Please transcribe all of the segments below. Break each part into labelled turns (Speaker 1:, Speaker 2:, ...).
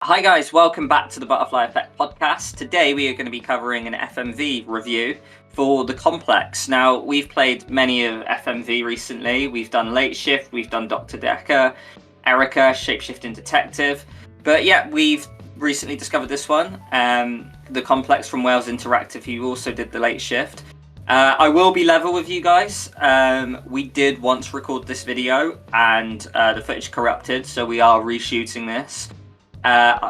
Speaker 1: Hi guys, welcome back to the Butterfly Effect podcast. Today we are going to be covering an FMV review for The Complex. Now, we've played many of FMV recently. We've done Late Shift, we've done Dr. Decker, Erica, Shapeshifting Detective. But yeah, we've recently discovered this one, The Complex from Wales Interactive, who also did the Late Shift. I will be level with you guys. We did once record this video and the footage corrupted, so we are reshooting this.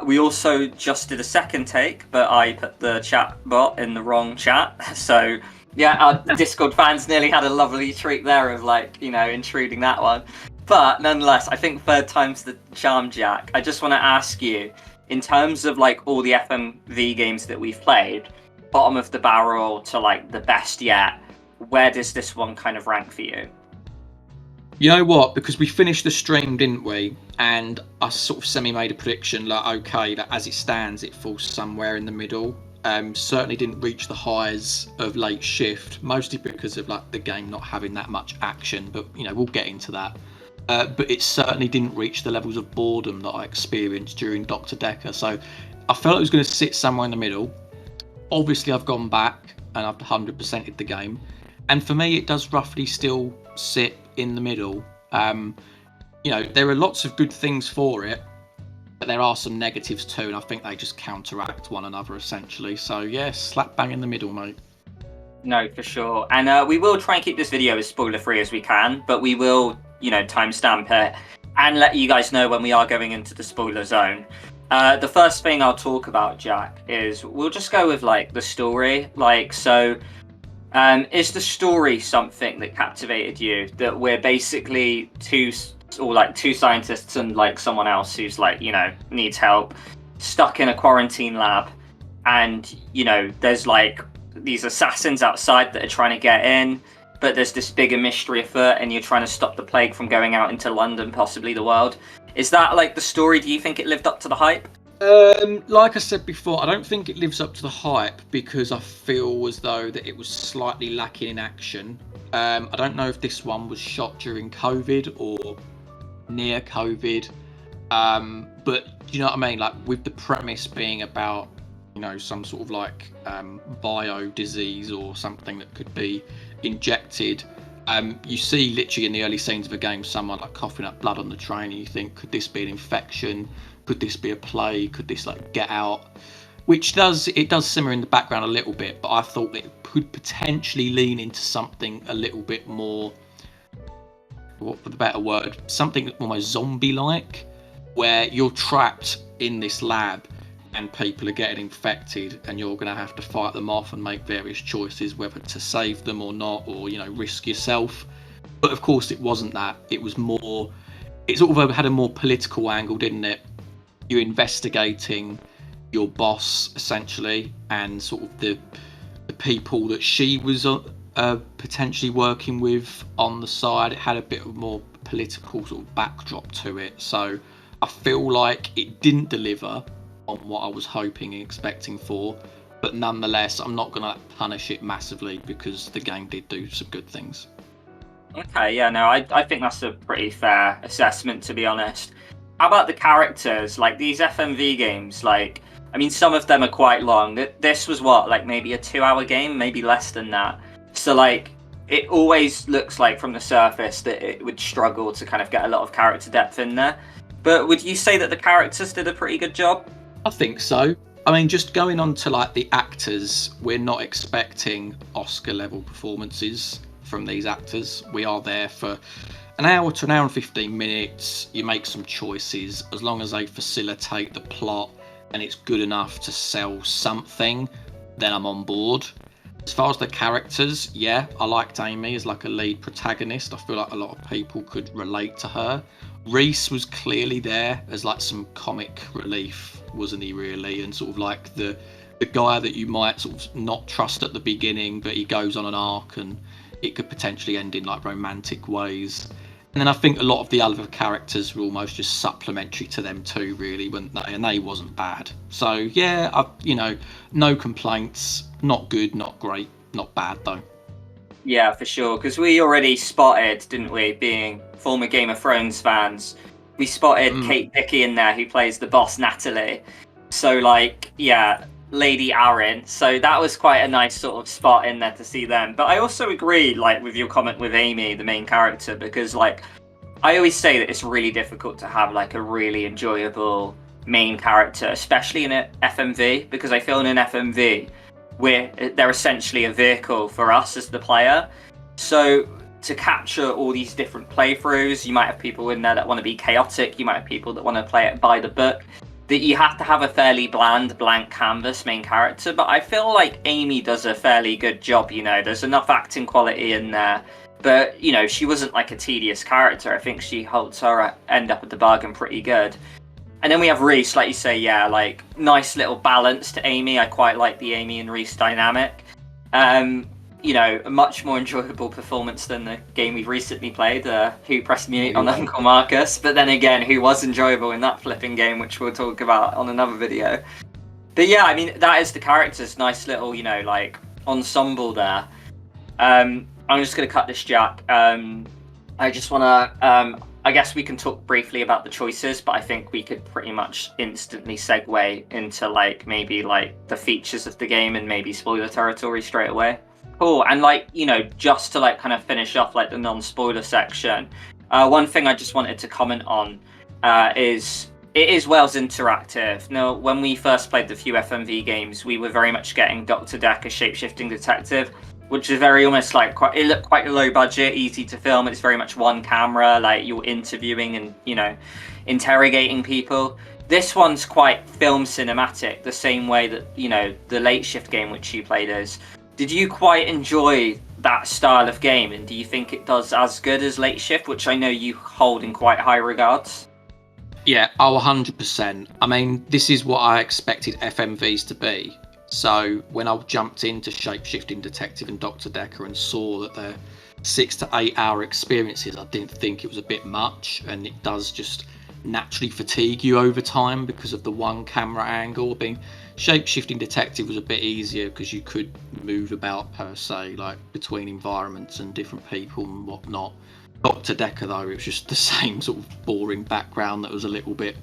Speaker 1: We also just did a second take, but I put the chat bot in the wrong chat. So yeah, our Discord fans nearly had a lovely treat there of intruding that one. But nonetheless, I think third time's the charm, Jack. I just want to ask you, in terms of all the FMV games that we've played, bottom of the barrel to the best yet, where does this one kind of rank for you?
Speaker 2: You know what? Because we finished the stream, didn't we? And I sort of semi-made a prediction, okay, that as it stands, it falls somewhere in the middle. Certainly didn't reach the highs of Late Shift, mostly because of the game not having that much action. But we'll get into that. But it certainly didn't reach the levels of boredom that I experienced during Dr. Decker. So I felt it was going to sit somewhere in the middle. Obviously, I've gone back and I've 100%ed the game. And for me, it does roughly still sit in the middle. There are lots of good things for it, but there are some negatives too, and I think they just counteract one another essentially. So yeah, slap bang in the middle, mate.
Speaker 1: No, for sure. And we will try and keep this video as spoiler-free as we can, but we will, timestamp it and let you guys know when we are going into the spoiler zone. The first thing I'll talk about, Jack, is we'll just go with the story. Is the story something that captivated you? That we're basically two scientists and someone else who's needs help, stuck in a quarantine lab, and there's these assassins outside that are trying to get in, but there's this bigger mystery afoot, and you're trying to stop the plague from going out into London, possibly the world. Is that the story? Do you think it lived up to the hype?
Speaker 2: Like I said before, I don't think it lives up to the hype because I feel as though that it was slightly lacking in action. I don't know if this one was shot during COVID or near COVID, but you know what I mean? With the premise being about some sort of bio disease or something that could be injected. You see literally in the early scenes of a game someone coughing up blood on the train, and you think, could this be an infection? Could this be a plague? Could this get out? Which does simmer in the background a little bit, but I thought it could potentially lean into something a little bit more, what for the better word, something almost zombie-like, where you're trapped in this lab and people are getting infected and you're going to have to fight them off and make various choices whether to save them or not, or risk yourself. But of course it wasn't that. It was more, it sort of had a more political angle, didn't it? You're investigating your boss essentially, and sort of the people that she was potentially working with on the side. It had a bit of more political sort of backdrop to it, so I feel like it didn't deliver on what I was hoping and expecting for, but nonetheless I'm not gonna punish it massively because the game did do some good things.
Speaker 1: Okay, yeah, no, I think that's a pretty fair assessment, to be honest. How about the characters? These FMV games, some of them are quite long. This was what, maybe a 2-hour game, maybe less than that. So it always looks from the surface that it would struggle to kind of get a lot of character depth in there. But would you say that the characters did a pretty good job?
Speaker 2: I think so. Just going on to the actors, we're not expecting Oscar level performances from these actors. We are there for an hour to an hour and 15 minutes. You make some choices. As long as they facilitate the plot and it's good enough to sell something, then I'm on board. As far as the characters, yeah, I liked Amy as a lead protagonist. I feel like a lot of people could relate to her. Reese was clearly there as some comic relief, wasn't he really? And sort of the guy that you might sort of not trust at the beginning, but he goes on an arc and it could potentially end in romantic ways. And then I think a lot of the other characters were almost just supplementary to them too, really, weren't they? And they wasn't bad. So yeah, no complaints. Not good, not great, not bad though.
Speaker 1: Yeah, for sure. Because we already spotted, didn't we, being former Game of Thrones fans, we spotted Kate Dickie in there, who plays the boss Natalie. So like, yeah, Lady Aaron. So that was quite a nice sort of spot in there to see them. But I also agree, like, with your comment with Amy, the main character, because like I always say that it's really difficult to have like a really enjoyable main character, especially in an FMV, because I feel in an FMV they're essentially a vehicle for us as the player. So to capture all these different playthroughs, you might have people in there that want to be chaotic, you might have people that want to play it by the book, that you have to have a fairly bland, blank canvas main character. But I feel like Amy does a fairly good job, you know, there's enough acting quality in there. But, you know, she wasn't like a tedious character. I think she holds her end up at the bargain pretty good. And then we have Reese, like you say, yeah, like nice little balance to Amy. I quite like the Amy and Reese dynamic. You know, a much more enjoyable performance than the game we've recently played, Who Pressed Mute on Uncle Marcus. But then again, who was enjoyable in that flipping game, which we'll talk about on another video. But yeah, I mean, that is the characters. Nice little, you know, like ensemble there. I'm just going to cut this, Jack. I just want to, I guess we can talk briefly about the choices, but I think we could pretty much instantly segue into like maybe like the features of the game and maybe spoiler territory straight away. Cool. And like, you know, just to like kind of finish off like the non-spoiler section, one thing I just wanted to comment on is it is Wales Interactive. Now, when we first played the few FMV games, we were very much getting Dr. Deck, a shape-shifting detective, which is very almost like it looked quite low budget, easy to film. It's very much one camera, like you're interviewing and, you know, interrogating people. This one's quite film cinematic, the same way that, you know, the Late Shift game which you played is. Did you quite enjoy that style of game, and do you think it does as good as Late Shift, which I know you hold in quite high regards?
Speaker 2: Yeah, 100%. I mean, this is what I expected FMVs to be. So when I jumped into Shape-Shifting Detective and Dr. Decker and saw that they're 6 to 8 hour experiences, I didn't think it was a bit much, and it does just naturally fatigue you over time because of the one camera angle. Being Shape-Shifting Detective was a bit easier because you could move about per se, like between environments and different people and whatnot. Dr. Decker though, it was just the same sort of boring background that was a little bit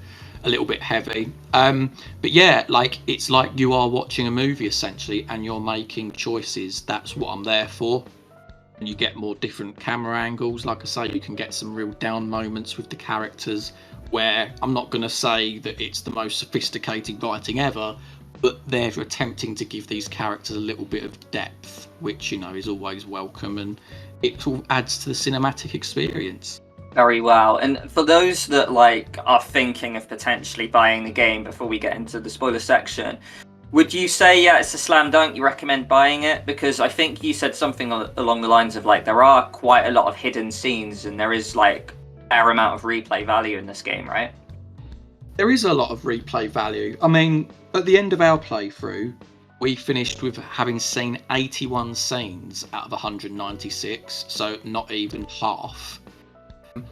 Speaker 2: heavy. But yeah, like it's like you are watching a movie essentially and you're making choices. That's what I'm there for. And you get more different camera angles. Like I say, you can get some real down moments with the characters where I'm not going to say that it's the most sophisticated writing ever, but they're attempting to give these characters a little bit of depth, which, you know, is always welcome, and it all adds to the cinematic experience.
Speaker 1: Very well. And for those that like are thinking of potentially buying the game before we get into the spoiler section, would you say, yeah, it's a slam dunk, you recommend buying it? Because I think you said something along the lines of like there are quite a lot of hidden scenes and there is like a fair amount of replay value in this game, right?
Speaker 2: There is a lot of replay value. I mean, at the end of our playthrough, we finished with having seen 81 scenes out of 196, so not even half.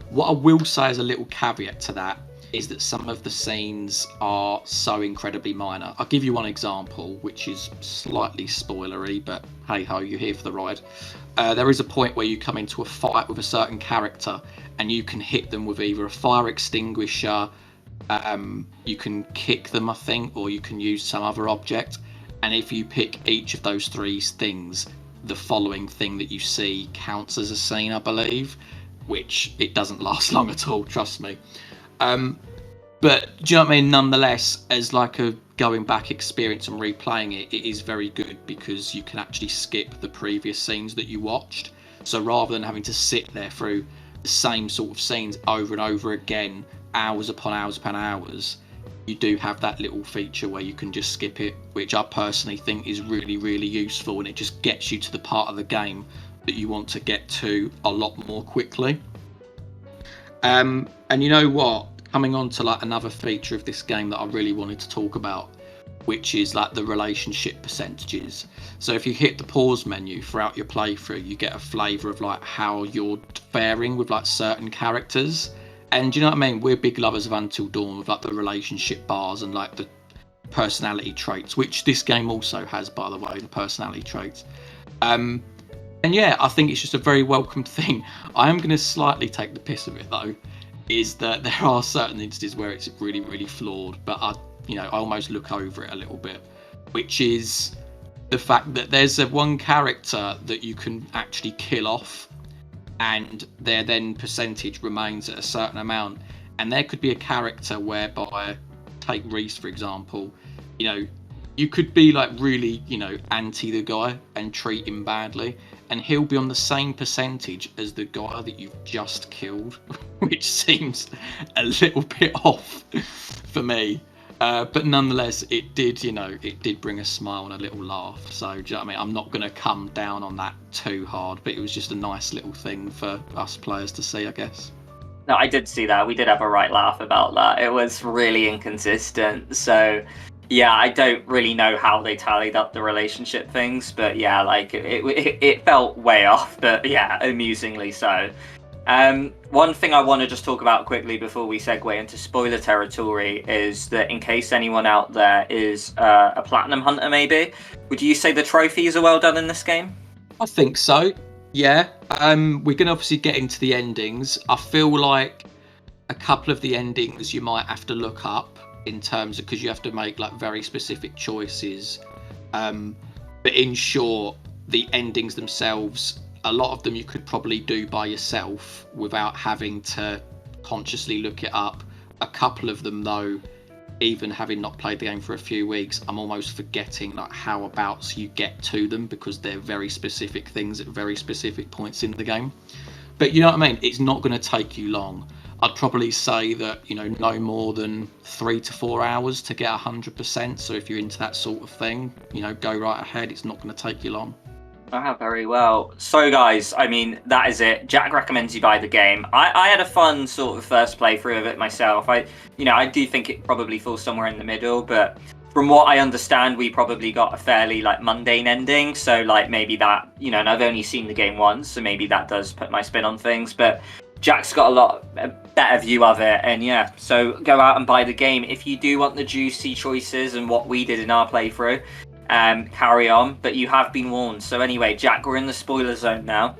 Speaker 2: What I will say as a little caveat to that is that some of the scenes are so incredibly minor. I'll give you one example, which is slightly spoilery, but hey ho, you're here for the ride. There is a point where you come into a fight with a certain character and you can hit them with either a fire extinguisher, you can kick them, I think, or you can use some other object. And if you pick each of those three things, the following thing that you see counts as a scene, I believe, which it doesn't last long at all, trust me. But do you know what I mean? Nonetheless, as like a going back experience and replaying it, it is very good because you can actually skip the previous scenes that you watched. So rather than having to sit there through the same sort of scenes over and over again, hours upon hours upon hours, you do have that little feature where you can just skip it, which I personally think is really, really useful, and it just gets you to the part of the game that you want to get to a lot more quickly. And you know what? Coming on to like another feature of this game that I really wanted to talk about, which is like the relationship percentages. So if you hit the pause menu throughout your playthrough, you get a flavour of like how you're faring with like certain characters. And you know what I mean? We're big lovers of Until Dawn with like the relationship bars and like the personality traits, which this game also has, by the way, the personality traits. And yeah, I think it's just a very welcome thing. I am going to slightly take the piss of it though. is that there are certain instances where it's really, really flawed, but I almost look over it a little bit, which is the fact that there's one character that you can actually kill off, and their then percentage remains at a certain amount. And there could be a character whereby, take Reese for example, you could be like really, anti the guy and treat him badly, and he'll be on the same percentage as the guy that you've just killed, which seems a little bit off for me. But nonetheless, it did bring a smile and a little laugh. So, do you know what I mean? I'm not going to come down on that too hard, but it was just a nice little thing for us players to see, I guess.
Speaker 1: No, I did see that. We did have a right laugh about that. It was really inconsistent. So, yeah, I don't really know how they tallied up the relationship things, but yeah, like it felt way off, but yeah, amusingly so. One thing I want to just talk about quickly before we segue into spoiler territory is that in case anyone out there is a platinum hunter, maybe, would you say the trophies are well done in this game?
Speaker 2: I think so. Yeah. We're going to obviously get into the endings. I feel like a couple of the endings you might have to look up in terms of, because you have to make like very specific choices. But in short, the endings themselves, a lot of them you could probably do by yourself without having to consciously look it up. A couple of them though, even having not played the game for a few weeks, I'm almost forgetting like how abouts you get to them, because they're very specific things at very specific points in the game. But you know what I mean? It's not going to take you long. I'd probably say that, no more than 3 to 4 hours to get 100%. So if you're into that sort of thing, go right ahead. It's not going to take you long.
Speaker 1: Ah, very well. So guys, I mean, that is it. Jack recommends you buy the game. I had a fun sort of first playthrough of it myself. I do think it probably falls somewhere in the middle, but from what I understand, we probably got a fairly like mundane ending. So like maybe that, and I've only seen the game once, so maybe that does put my spin on things, but Jack's got a better view of it, and yeah, so go out and buy the game. If you do want the juicy choices and what we did in our playthrough, carry on, but you have been warned. So anyway, Jack, we're in the spoiler zone now.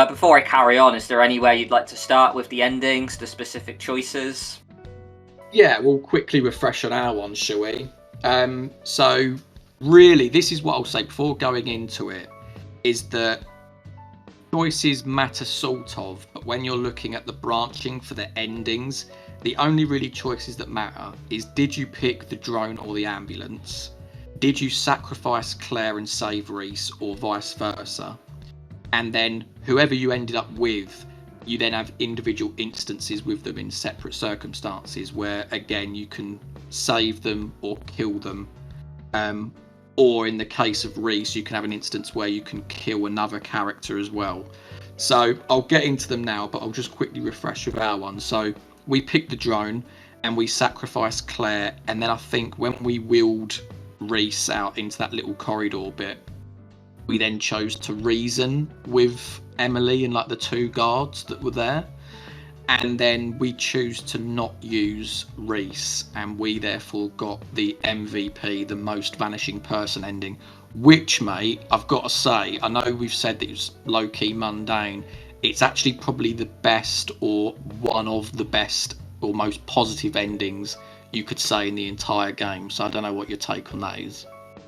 Speaker 1: Before I carry on, is there anywhere you'd like to start with the endings, the specific choices?
Speaker 2: Yeah, we'll quickly refresh on our ones, shall we? So really, this is what I'll say before going into it, is that choices matter sort of, but when you're looking at the branching for the endings, the only really choices that matter is, did you pick the drone or the ambulance? Did you sacrifice Claire and save Reese, or vice versa? And then whoever you ended up with, you then have individual instances with them in separate circumstances where, again, you can save them or kill them. Or in the case of Reese, you can have an instance where you can kill another character as well. So I'll get into them now, but I'll just quickly refresh with our one. So we picked the drone and we sacrificed Claire, and then I think when we wheeled Reese out into that little corridor bit, we then chose to reason with Emily and like the 2 guards that were there. And then we choose to not use Reese, and we therefore got the MVP, the most vanishing person ending, which, mate, I've got to say, I know we've said that it was low-key mundane. It's actually probably the best, or one of the best or most positive endings you could say in the entire game. So I don't know what your take on that is.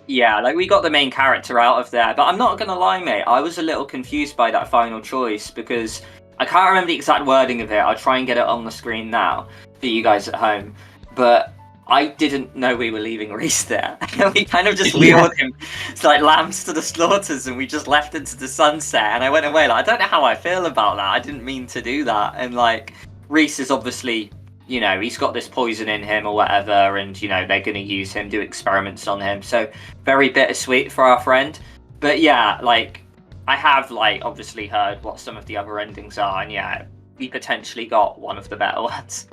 Speaker 1: Yeah, like we got the main character out of there, but I'm not gonna lie, mate, I was a little confused by that final choice, because I can't remember the exact wording of it. I'll try and get it on the screen now for you guys at home, but I didn't know we were leaving Reese there. We kind of just wheeled him. It's like lambs to the slaughters, and we just left into the sunset, and I went away like, I don't know how I feel about that. I didn't mean to do that. And like, Reese is obviously, he's got this poison in him or whatever, and they're going to use him, do experiments on him, so very bittersweet for our friend. But yeah, like, I have like obviously heard what some of the other endings are, and yeah, we potentially got one of the better ones.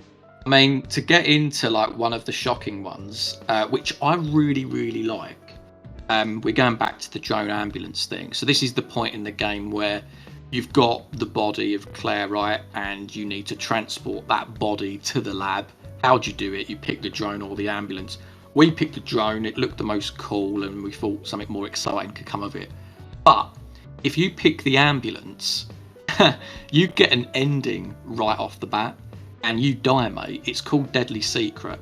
Speaker 2: I mean, to get into like one of the shocking ones, which I really, really like, we're going back to the drone ambulance thing. So this is the point in the game where you've got the body of Claire, right? And you need to transport that body to the lab. How'd you do it? You pick the drone or the ambulance. We picked the drone. It looked the most cool, and we thought something more exciting could come of it. But if you pick the ambulance, you get an ending right off the bat, and you die, mate. It's called Deadly Secret.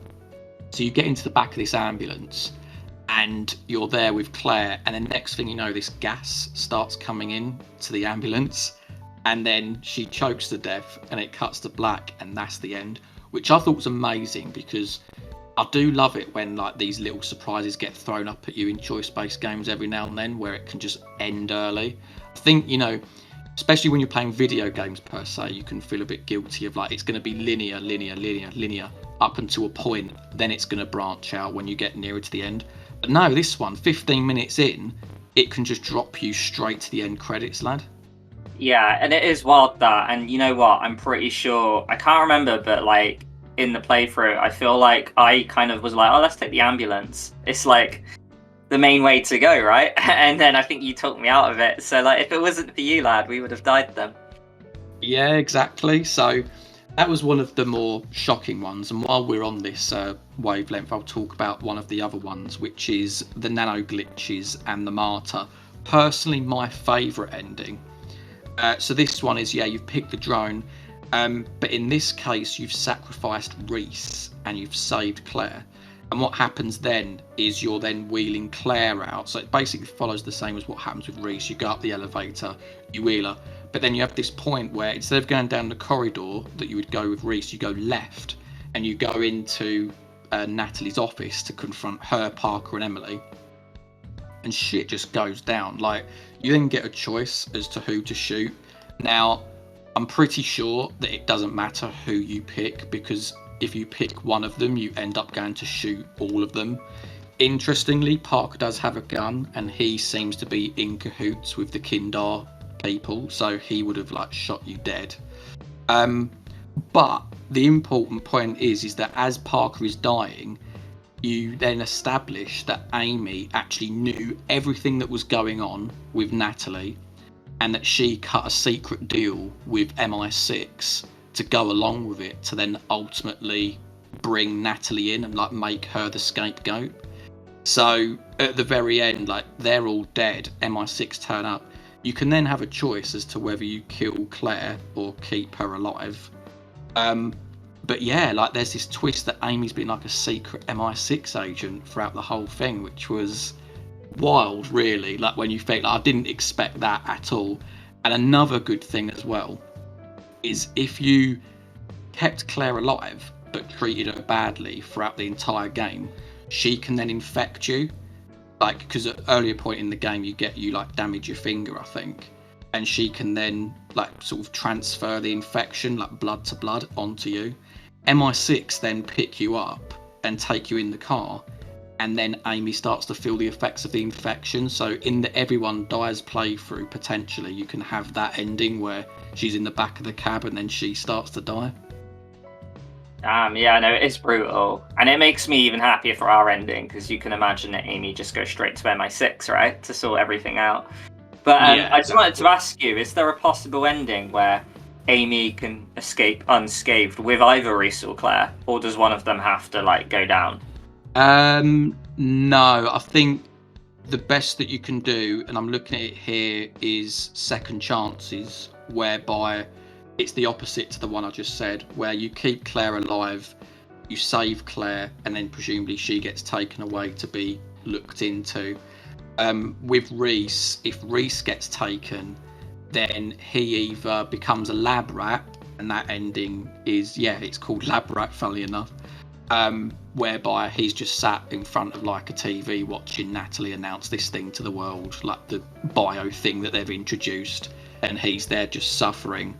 Speaker 2: So you get into the back of this ambulance, and you're there with Claire, and then next thing you know, this gas starts coming in to the ambulance, and then she chokes to death, and it cuts to black, and that's the end, which I thought was amazing, because I do love it when like these little surprises get thrown up at you in choice-based games every now and then, where it can just end early. I think, you know, especially when you're playing video games per se, you can feel a bit guilty of like, it's going to be linear up until a point, then it's going to branch out when you get nearer to the end. But no, this one, 15 minutes in, it can just drop you straight to the end credits, lad.
Speaker 1: Yeah, and it is wild that, and you know what, I'm pretty sure, I can't remember, but like in the playthrough, I feel like I kind of was like, oh, let's take the ambulance. It's like the main way to go, right? And then I think you talked me out of it. So like, if it wasn't for you, lad, we would have died then.
Speaker 2: Yeah, exactly. So that was one of the more shocking ones. And while we're on this wavelength, I'll talk about one of the other ones, which is the nano glitches and the martyr. Personally, my favourite ending. So this one is, yeah, you've picked the drone, but in this case, you've sacrificed Reese and you've saved Claire. And what happens then is you're then wheeling Claire out. So it basically follows the same as what happens with Reese. You go up the elevator, you wheel her, but then you have this point where instead of going down the corridor that you would go with Reese, you go left and you go into Natalie's office to confront her, Parker and Emily. And shit just goes down. Like, you then get a choice as to who to shoot. Now, I'm pretty sure that it doesn't matter who you pick, because if you pick one of them, you end up going to shoot all of them. Interestingly, Parker does have a gun, and he seems to be in cahoots with the Kindar people, so he would have like shot you dead. But the important point is that as Parker is dying, you then establish that Amy actually knew everything that was going on with Natalie, and that she cut a secret deal with MI6 to go along with it, to then ultimately bring Natalie in and like make her the scapegoat. So at the very end, like they're all dead, MI6 turn up. You can then have a choice as to whether you kill Claire or keep her alive. But yeah, like there's this twist that Amy's been like a secret MI6 agent throughout the whole thing, which was wild, really. Like when you think, like, I didn't expect that at all. And another good thing as well is if you kept Claire alive but treated her badly throughout the entire game, she can then infect you. Like, because at an earlier point in the game you like damage your finger, I think, and she can then like sort of transfer the infection like blood to blood onto you. MI6 then pick you up and take you in the car, and then Amy starts to feel the effects of the infection. So in the Everyone Dies playthrough, potentially you can have that ending where she's in the back of the cab and then she starts to die.
Speaker 1: Yeah, no, it's brutal. And it makes me even happier for our ending, because you can imagine that Amy just goes straight to MI6, right, to sort everything out. But
Speaker 2: Yeah,
Speaker 1: I just wanted to ask you, is there a possible ending where Amy can escape unscathed with either Reese or Claire, or does one of them have to like go down?
Speaker 2: No, I think the best that you can do, and I'm looking at it here, is second chances, whereby it's the opposite to the one I just said, where you keep Claire alive, you save Claire, and then presumably she gets taken away to be looked into. With Reese, if Reese gets taken, then he either becomes a lab rat, and that ending is, yeah, it's called Lab Rat, funnily enough, whereby he's just sat in front of like a TV watching Natalie announce this thing to the world, like the bio thing that they've introduced, and he's there just suffering.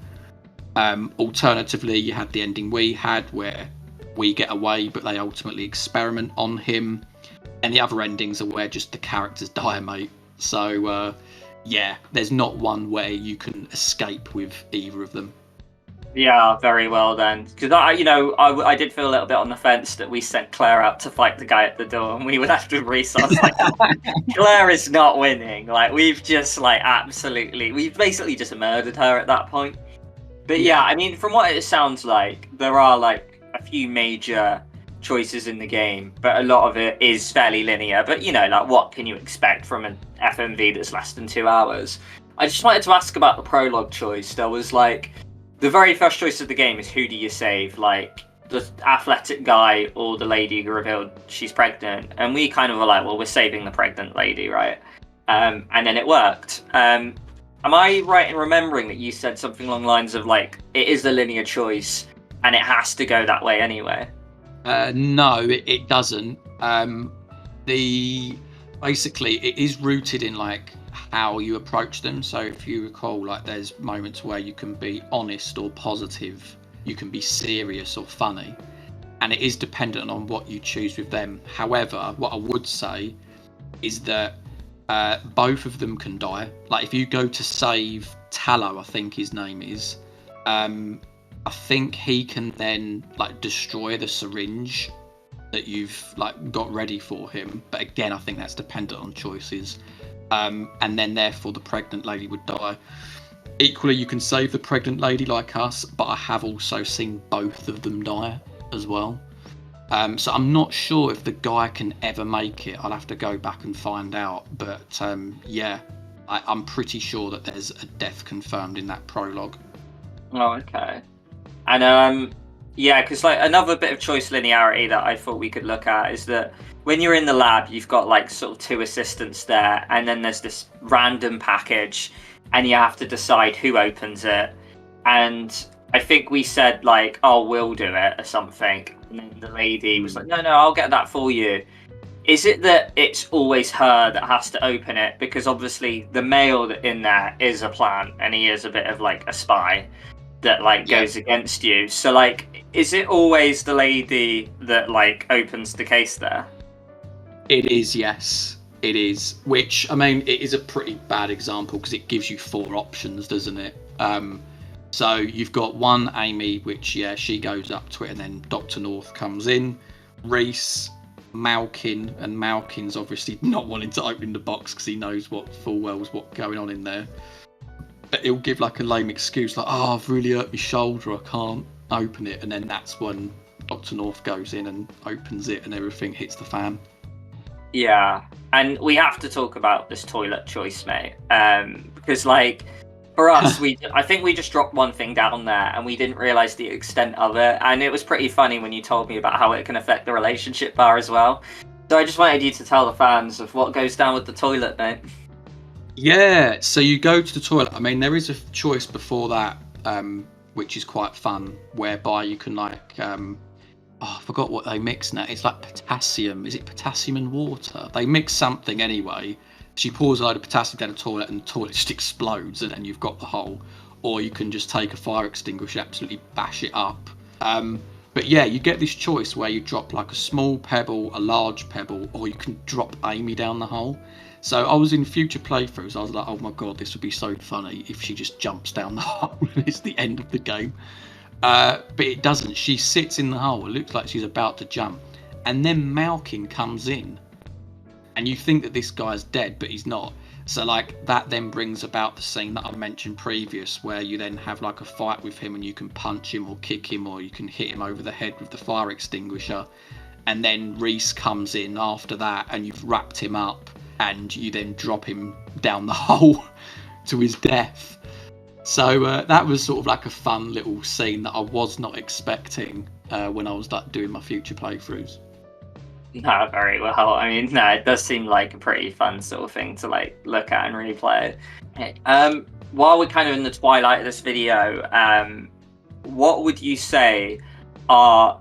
Speaker 2: Alternatively, you had the ending we had where we get away, but they ultimately experiment on him, and the other endings are where just the characters die, mate. So yeah, there's not one way you can escape with either of them.
Speaker 1: Yeah, very well then. Because I did feel a little bit on the fence that we sent Claire out to fight the guy at the door, and we would have to Reese. I was like, Claire is not winning. Like we've basically just murdered her at that point. But yeah, I mean, from what it sounds like, there are like a few major choices in the game, but a lot of it is fairly linear. But like, what can you expect from an FMV that's less than 2 hours? I just wanted to ask about the prologue choice. There was like the very first choice of the game is who do you save, like the athletic guy or the lady who revealed she's pregnant, and we kind of were like, well, we're saving the pregnant lady, right? And then it worked. Am I right in remembering that you said something along the lines of like it is a linear choice and it has to go that way anyway?
Speaker 2: No, it doesn't. Basically it is rooted in like how you approach them. So if you recall, like there's moments where you can be honest or positive, you can be serious or funny, and it is dependent on what you choose with them. However, what I would say is that both of them can die. Like if you go to save Tallow, I think his name is, I think he can then like destroy the syringe that you've like got ready for him. But again, I think that's dependent on choices. And then therefore the pregnant lady would die. Equally, you can save the pregnant lady like us, but I have also seen both of them die as well. So I'm not sure if the guy can ever make it. I'll have to go back and find out. But yeah, I'm pretty sure that there's a death confirmed in that prologue.
Speaker 1: Oh, okay. And yeah, because like another bit of choice linearity that I thought we could look at is that when you're in the lab, you've got like sort of two assistants there, and then there's this random package, and you have to decide who opens it. And I think we said like, "Oh, we'll do it" or something, and then the lady was like, "No, I'll get that for you." Is it that it's always her that has to open it? Because obviously the male in there is a plant, and he is a bit of like a spy that like goes against you. So like, is it always the lady that like opens the case there?
Speaker 2: It is, yes, it is. Which, I mean, it is a pretty bad example because it gives you 4 options, doesn't it? So you've got one Amy, which, yeah, she goes up to it, and then Dr. North comes in, Reese, Malkin, and Malkin's obviously not wanting to open the box because he knows full well what's going on in there. But he'll give like a lame excuse, like, "Oh, I've really hurt my shoulder, I can't open it," and then that's when Dr. North goes in and opens it, and everything hits the fan.
Speaker 1: Yeah, and we have to talk about this toilet choice, mate. Because like for us, I think we just dropped one thing down there, and we didn't realize the extent of it. And it was pretty funny when you told me about how it can affect the relationship bar as well. So I just wanted you to tell the fans of what goes down with the toilet, mate.
Speaker 2: Yeah, so you go to the toilet. I mean, there is a choice before that, which is quite fun, whereby you can like, I forgot what they mix now. It's like potassium. Is it potassium and water? They mix something anyway. She pours a load of potassium down the toilet, and the toilet just explodes, and then you've got the hole. Or you can just take a fire extinguisher, absolutely bash it up. But yeah, you get this choice where you drop like a small pebble, a large pebble, or you can drop Amy down the hole. So I was in future playthroughs, I was like, oh my god, this would be so funny if she just jumps down the hole and it's the end of the game. But it doesn't. She sits in the hole. It looks like she's about to jump. And then Malkin comes in. And you think that this guy's dead, but he's not. So like that then brings about the scene that I mentioned previous, where you then have like a fight with him, and you can punch him or kick him, or you can hit him over the head with the fire extinguisher. And then Reese comes in after that, and you've wrapped him up, and you then drop him down the hole to his death. So that was sort of like a fun little scene that I was not expecting when I was like doing my future playthroughs.
Speaker 1: No, very well. I mean, no, it does seem like a pretty fun sort of thing to like look at and replay it. While we're kind of in the twilight of this video, what would you say are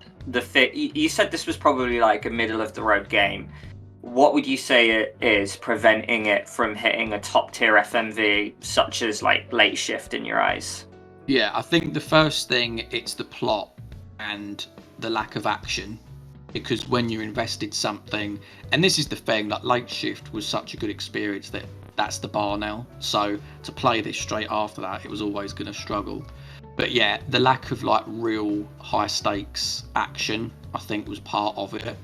Speaker 1: you said this was probably like a middle of the road game. What would you say it is preventing it from hitting a top tier FMV such as like Late Shift in your eyes?
Speaker 2: Yeah, I think the first thing, it's the plot and the lack of action. Because when you invested something, and this is the thing, like Late Shift was such a good experience that that's the bar now. So to play this straight after that, it was always going to struggle. But yeah, the lack of like real high stakes action, I think, was part of it.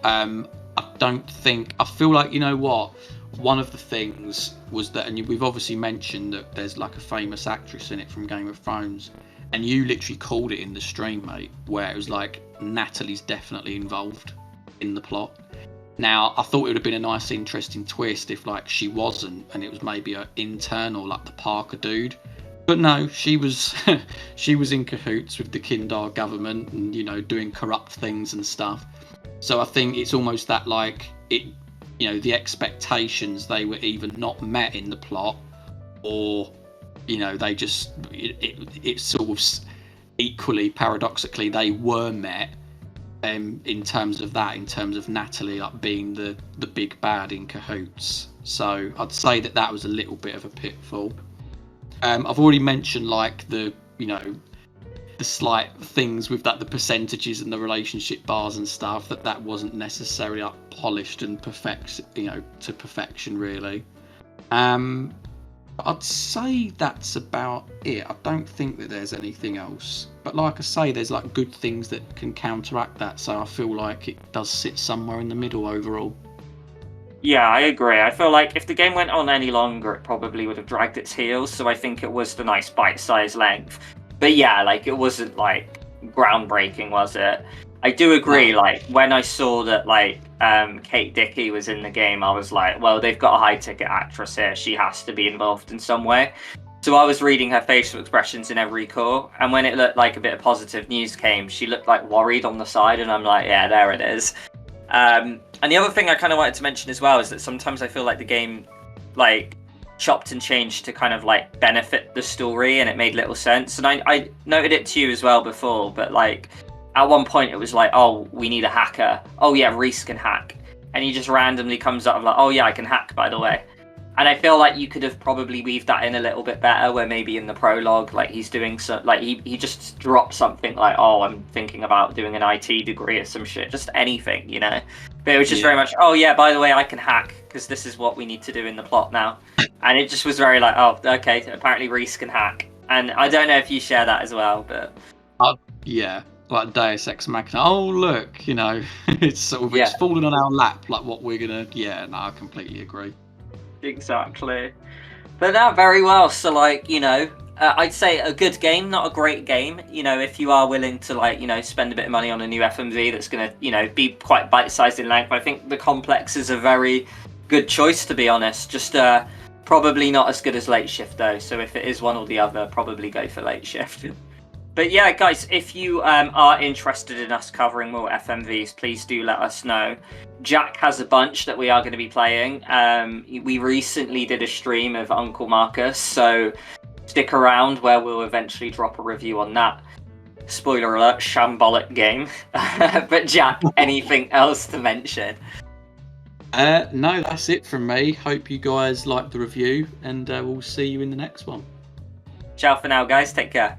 Speaker 2: I feel like, you know what, one of the things was that, and we've obviously mentioned that there's like a famous actress in it from Game of Thrones, and you literally called it in the stream, mate, where it was like, Natalie's definitely involved in the plot. Now, I thought it would have been a nice, interesting twist if, like, she wasn't, and it was maybe an internal, like the Parker dude. But no, she was she was in cahoots with the Kindar government and, you know, doing corrupt things and stuff. So I think it's almost that, like, it, you know, the expectations, they were either not met in the plot, or, you know, they just it sort of equally paradoxically they were met. In terms of Natalie, like, being the big bad in cahoots. So I'd say that was a little bit of a pitfall. I've already mentioned, like, the, you know, the slight things with that, the percentages and the relationship bars and stuff, that wasn't necessarily like polished and to perfection really. I'd say that's about it. I don't think that there's anything else. But like I say, there's like good things that can counteract that. So I feel like it does sit somewhere in the middle overall.
Speaker 1: Yeah, I agree. I feel like if the game went on any longer, it probably would have dragged its heels. So I think it was the nice bite-sized length. But yeah, like, it wasn't like groundbreaking, was it? I do agree. Like, when I saw that, like, Kate Dickie was in the game, I was like, well, they've got a high-ticket actress here. She has to be involved in some way. So I was reading her facial expressions in every core, and when it looked like a bit of positive news came, she looked like worried on the side, and I'm like, yeah, there it is. And the other thing I kind of wanted to mention as well is that sometimes I feel like the game, like, chopped and changed to kind of, like, benefit the story, and it made little sense. And I noted it to you as well before, but, like, at one point it was like, oh, we need a hacker. Oh yeah, Reese can hack. And he just randomly comes up of like, oh yeah, I can hack, by the way. And I feel like you could have probably weaved that in a little bit better, where maybe in the prologue, like, he's doing so, like, he just dropped something like, oh, I'm thinking about doing an IT degree or some shit, just anything, you know. But it was just very much, oh yeah, by the way, I can hack because this is what we need to do in the plot now. And it just was very like, oh, okay, apparently Reese can hack. And I don't know if you share that as well, but
Speaker 2: yeah, like Deus Ex Machina. Oh look, you know, it's sort of it's fallen on our lap, like what we're gonna. Yeah, no, I completely agree.
Speaker 1: Exactly. But that very well. So, like, you know, I'd say a good game, not a great game. You know, if you are willing to, like, you know, spend a bit of money on a new FMV that's going to, you know, be quite bite-sized in length, I think the Complex is a very good choice, to be honest. Just probably not as good as Late Shift, though. So if it is one or the other, probably go for Late Shift. But yeah, guys, if you are interested in us covering more FMVs, please do let us know. Jack has a bunch that we are going to be playing. We recently did a stream of Uncle Marcus, so stick around where we'll eventually drop a review on that. Spoiler alert, shambolic game. But Jack, anything else to mention?
Speaker 2: No, that's it from me. Hope you guys liked the review, and we'll see you in the next one.
Speaker 1: Ciao for now, guys. Take care.